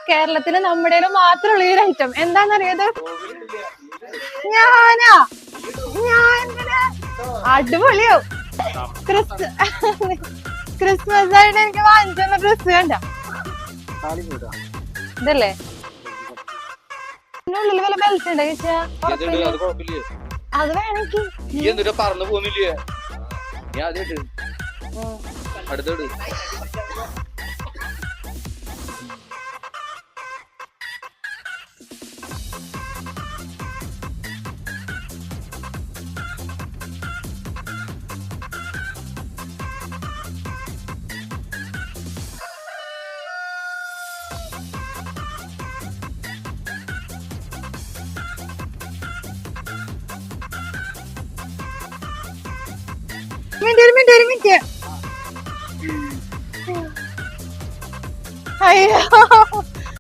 കേരളത്തില് നമ്മുടെ മാത്രമുള്ള ഈ ഒരു ഐറ്റം എന്താന്നറിയത്? ഞാനാ ഞാൻ അടിപൊളിയോ ക്രിസ്മസ് ആയിട്ട് എനിക്ക് വാങ്ങിച്ച ഡ്രസ് കണ്ട ഇതല്ലേ ഉള്ളിൽ വല്ല ബെൽറ്റ് ഉണ്ടോ ചോദിച്ചാ? അത് വേണമെങ്കിൽ പറന്നു പോകുന്നില്ലേ അടുത്തോട് ഒരു മിനിറ്റ് അയ്യോ